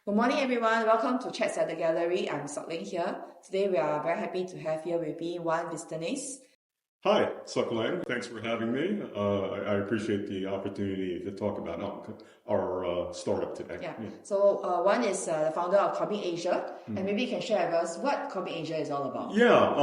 Good morning, everyone. Welcome to Chats at the Gallery. I'm Soklin here. Today, we are very happy to have here with me Juan, Vista, Neis. Hi, Soklin. Thanks for having me. I appreciate the opportunity to talk about our startup today. Yeah. So Juan is the founder of ComicAsia, and maybe you can share with us what ComicAsia is all about. Yeah.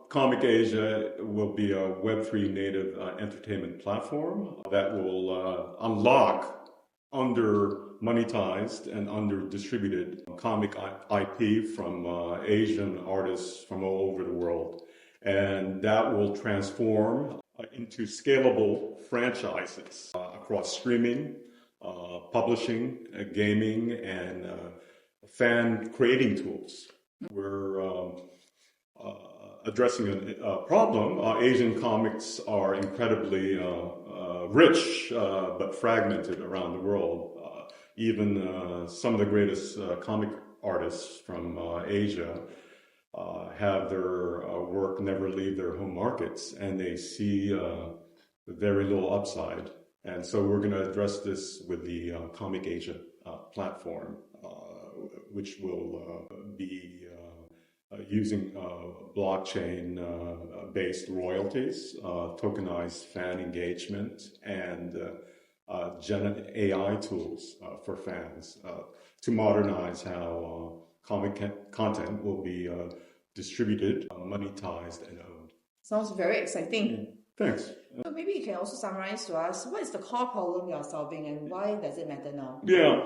ComicAsia will be a Web3 native entertainment platform that will unlock under-monetized and under-distributed comic IP from Asian artists from all over the world. And that will transform into scalable franchises across streaming, publishing, gaming, and fan creating tools. We're addressing a problem. Asian comics are incredibly rich but fragmented around the world. Even some of the greatest comic artists from Asia have their work never leave their home markets, and they see very little upside. And so we're going to address this with the ComicAsia platform, which will be using blockchain-based royalties, tokenized fan engagement, and Gen AI tools for fans to modernize how comic content will be distributed, monetized, and owned. Sounds very exciting. Thanks. So maybe you can also summarize to us what is the core problem you are solving and why does it matter now? Yeah.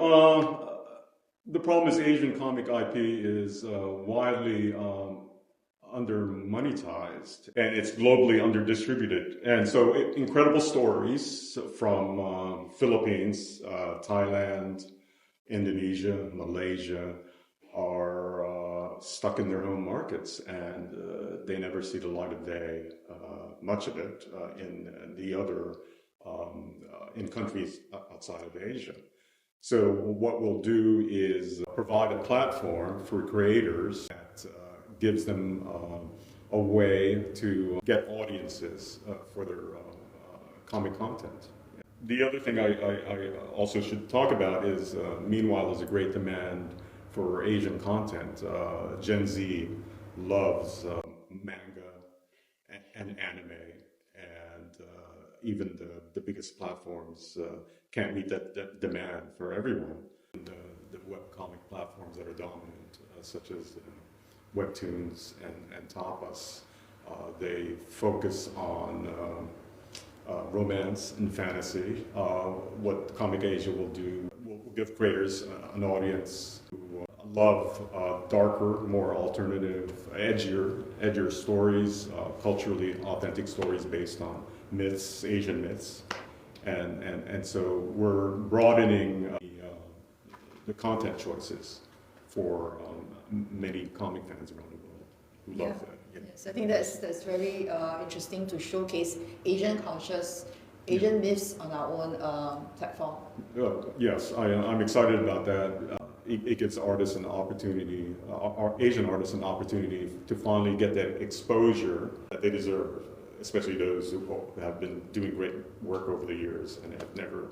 The problem is Asian comic IP is widely under-monetized, and it's globally under-distributed. And so incredible stories from Philippines, Thailand, Indonesia, Malaysia are stuck in their home markets, and they never see the light of day, much of it, in countries outside of Asia. So what we'll do is provide a platform for creators that gives them a way to get audiences for their comic content. The other thing I also should talk about is, meanwhile, there's a great demand for Asian content. Gen Z loves manga and anime, and even the biggest platforms can't meet that demand for everyone. The webcomic platforms that are dominant, such as Webtoons and Tapas, they focus on romance and fantasy. What ComicAsia will do will give creators an audience who love darker, more alternative, edgier stories, culturally authentic stories based on myths, Asian myths. And so we're broadening the content choices for many comic fans around the world who love that. Yeah. Yes, I think that's very interesting to showcase Asian cultures, Asian myths on our own platform. Yes, I'm excited about that. It gives artists an opportunity, Asian artists an opportunity to finally get that exposure that they deserve, especially those who have been doing great work over the years and have never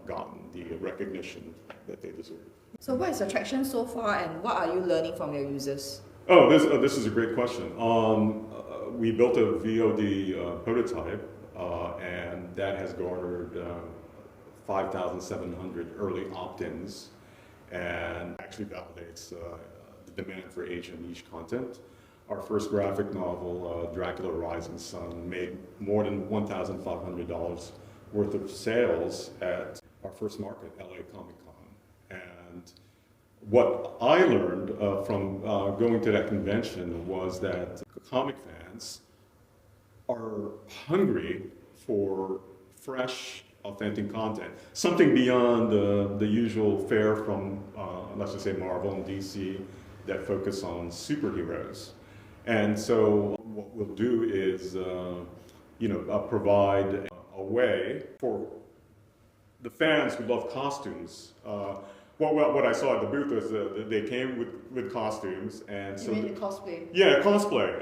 gotten the recognition that they deserve. So what is the traction so far, and what are you learning from your users? Oh, this is a great question. We built a VOD prototype, and that has garnered 5,700 early opt-ins, and actually validates the demand for Asian niche content. Our first graphic novel, Dracula Rising Sun, made more than $1,500 worth of sales at our first market, LA Comic Con. And what I learned from going to that convention was that comic fans are hungry for fresh, authentic content, something beyond the usual fare from, let's just say, Marvel and DC that focus on superheroes. And so what we'll do is, provide a way for the fans who love costumes. What I saw at the booth was they came with costumes, and so you mean the cosplay? Yeah, cosplay.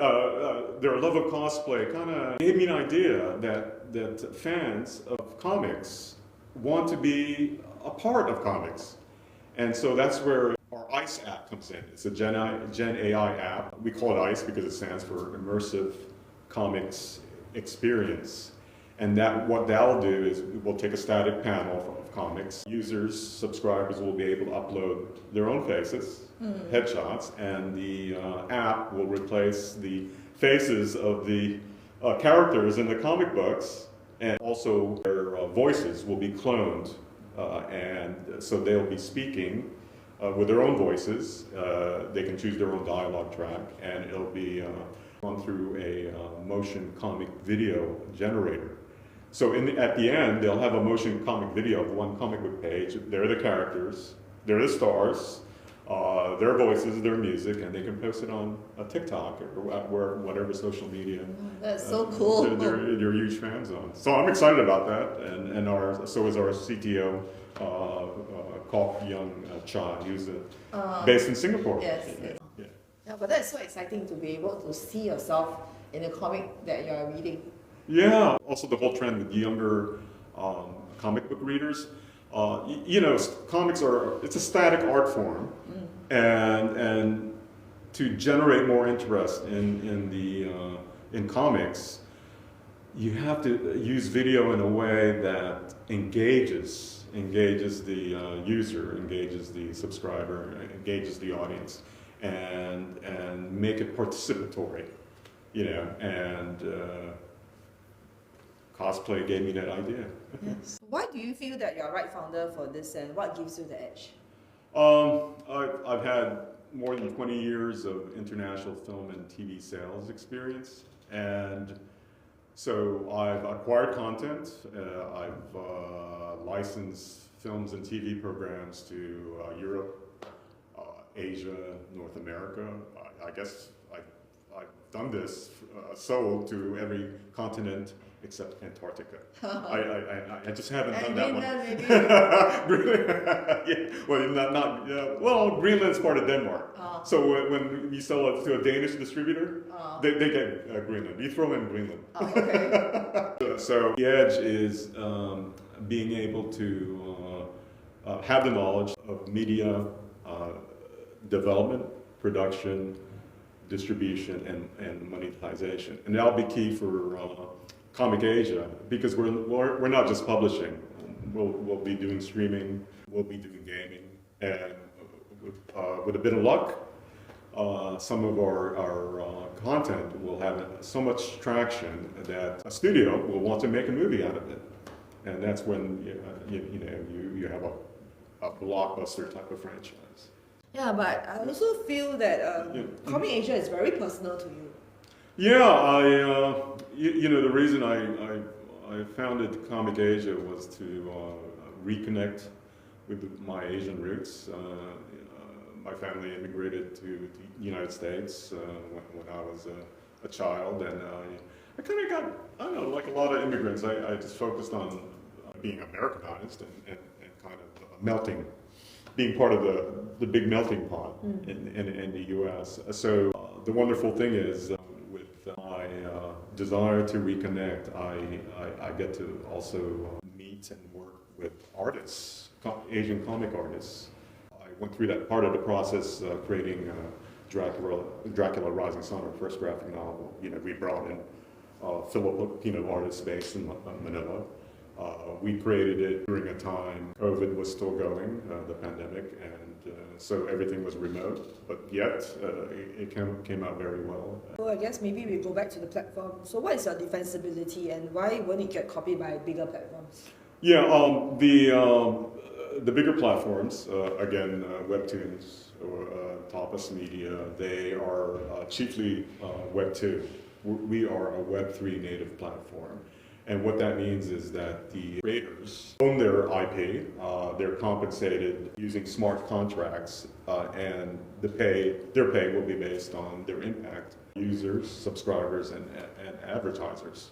Their love of cosplay kind of gave me an idea that fans of comics want to be a part of comics. And so that's where our ICE app comes in. It's a Gen AI app. We call it ICE because it stands for Immersive Comics Experience. And what that'll do is we'll take a static panel of comics. Users, subscribers will be able to upload their own faces, headshots, and the app will replace the faces of the characters in the comic books, and also their voices will be cloned, and so they'll be speaking with their own voices. They can choose their own dialogue track, and it'll be gone through a motion comic video generator. So at the end, they'll have a motion comic video of one comic book page. They're the characters, they're the stars, their voices, their music, and they can post it on TikTok or whatever social media. That's so cool. They're huge fans on. So I'm excited about that, and so is our CTO, Kok Young Cha, who's based in Singapore. Yes. Yeah, but that's so exciting to be able to see yourself in a comic that you are reading. Yeah. Also, the whole trend with younger comic book readers. Comics it's a static art form, and to generate more interest in comics, you have to use video in a way that engages the user, engages the subscriber, engages the audience, and make it participatory, and cosplay gave me that idea. Yes. Why do you feel that you're right founder for this, and what gives you the edge? I've had more than 20 years of international film and TV sales experience, and so I've acquired content. I've licensed films and TV programs to Europe, Asia, North America. I guess I've done this, sold to every continent except Antarctica. I just haven't done that one. Maybe? Yeah. Well, Greenland's part of Denmark. So when you sell it to a Danish distributor, they get Greenland. You throw in Greenland. Okay. So the edge is being able to have the knowledge of media development, production, distribution, and monetization, and that'll be key for ComicAsia, because we're not just publishing. We'll be doing streaming, we'll be doing gaming, and with a bit of luck, some of our content will have so much traction that a studio will want to make a movie out of it, and that's when you have a blockbuster type of franchise. Yeah, but I also feel that ComicAsia is very personal to you. Yeah, the reason I founded ComicAsia was to reconnect with my Asian roots. My family immigrated to the United States when I was a child, and I kind of got, I don't know, like a lot of immigrants, I just focused on being Americanized and kind of melting, being part of the big melting pot in the U.S. So the wonderful thing is, with my desire to reconnect, I get to also meet and work with artists, Asian comic artists. I went through that part of the process, creating Dracula Rising Sun, our first graphic novel. We brought in Filipino artists based in Manila. We created it during a time COVID was still going, the pandemic, and so everything was remote, but yet it came out very well. So I guess maybe we go back to the platform. So what is your defensibility, and why won't it get copied by bigger platforms? Yeah, the bigger platforms, again, Webtoons or Tapas Media, they are chiefly Web 2. We are a Web 3 native platform. And what that means is that the creators own their IP, they're compensated using smart contracts, and their pay will be based on their impact, users, subscribers, and advertisers.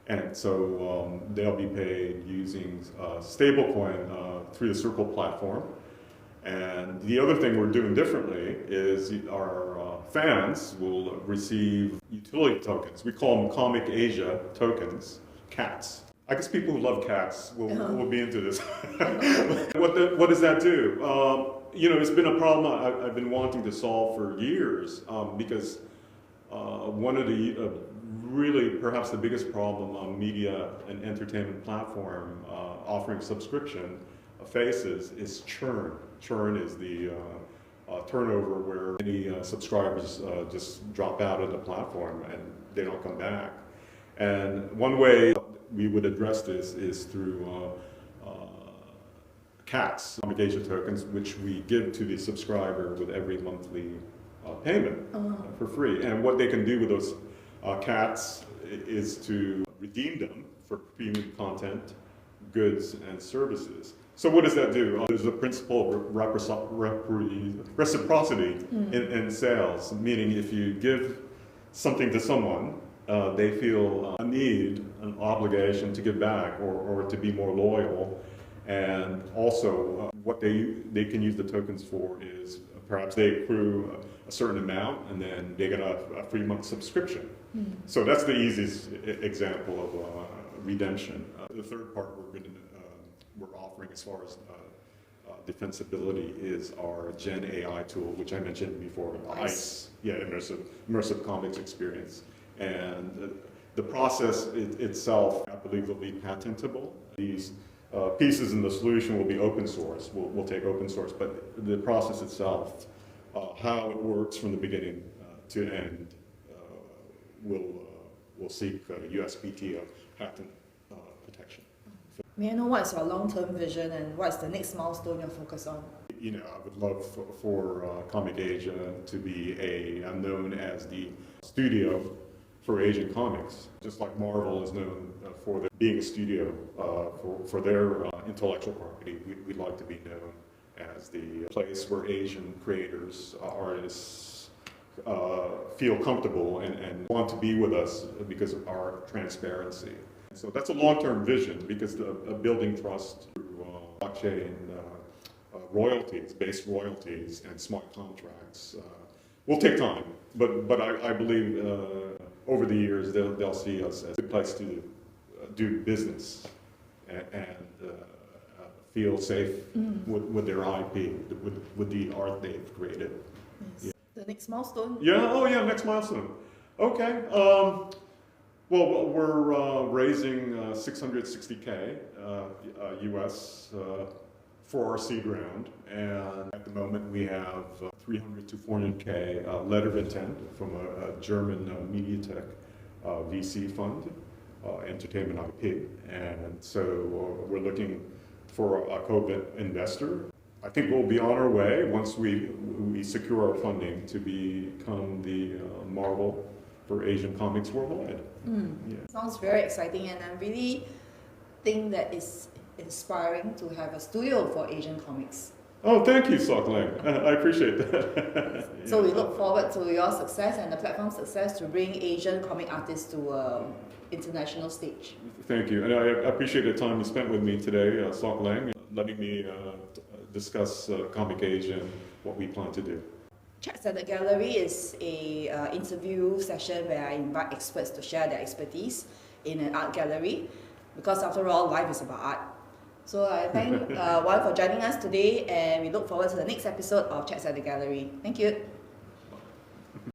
And so they'll be paid using stablecoin through the Circle platform. And the other thing we're doing differently is our fans will receive utility tokens. We call them ComicAsia tokens. Cats. I guess people who love cats will be into this. What does that do? It's been a problem I've been wanting to solve for years because one of the really perhaps the biggest problem on media and entertainment platform offering subscription faces is churn. Churn is the turnover where many subscribers just drop out of the platform and they don't come back. And one way we would address this is through CATs, ComicAsia tokens, which we give to the subscriber with every monthly payment for free. And what they can do with those CATs is to redeem them for premium content, goods, and services. So what does that do? There's a principle of reciprocity in sales, meaning if you give something to someone, they feel a need, an obligation to give back or to be more loyal. And also what they can use the tokens for is perhaps they accrue a certain amount and then they get a free month subscription. So that's the easiest example of redemption. The third part we're offering as far as defensibility is our Gen AI tool, which I mentioned before, ICE, immersive comics experience. And the process itself, I believe, will be patentable. These pieces in the solution will be open source. We'll take open source, but the process itself, how it works from the beginning to end, will seek USPTO patent protection. May I know what's your long-term vision and what's the next milestone you're focused on? I would love for ComicAsia to be known as the studio for Asian comics, just like Marvel is known for being a studio for their intellectual property. We'd like to be known as the place where Asian creators, artists feel comfortable and want to be with us because of our transparency. So that's a long-term vision because building trust through blockchain royalties, base royalties, and smart contracts will take time. But I believe over the years they'll see us as a place to do business and feel safe with their IP, with the art they've created. Yes. The next milestone? Next milestone. Okay. Well, we're raising 660K US for our seed round, and at the moment we have 300 to 400K letter of intent from a German media tech VC fund, entertainment IP, and so we're looking for a co-investor. I think we'll be on our way once we secure our funding to become the Marvel for Asian comics worldwide. Yeah. Sounds very exciting, and I really think that it's inspiring to have a studio for Asian comics. Oh, thank you, Sok Lang. I appreciate that. So we look forward to your success and the platform's success to bring Asian comic artists to international stage. Thank you, and I appreciate the time you spent with me today, Sok Lang, letting me discuss ComicAsia and what we plan to do. Chats at the Gallery is a interview session where I invite experts to share their expertise in an art gallery, because after all, life is about art. So I thank Juan for joining us today, and we look forward to the next episode of Chats at the Gallery. Thank you.